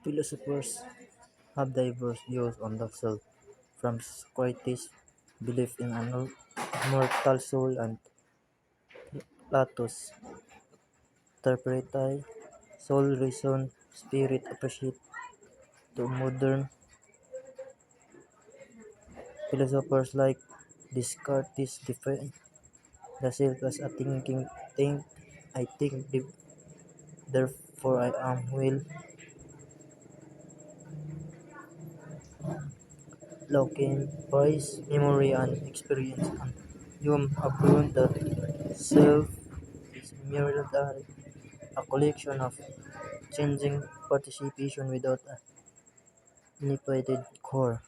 Philosophers have diverse views on the self, from Socrates' belief in an immortal soul and Plato's tripartite soul, reason, spirit appreciate to modern philosophers like Descartes define the self as a thinking thing. I think, therefore I am will. Locke embraces memory and experience, and Hume affirmed that self is merely a collection of changing participation without a unified core.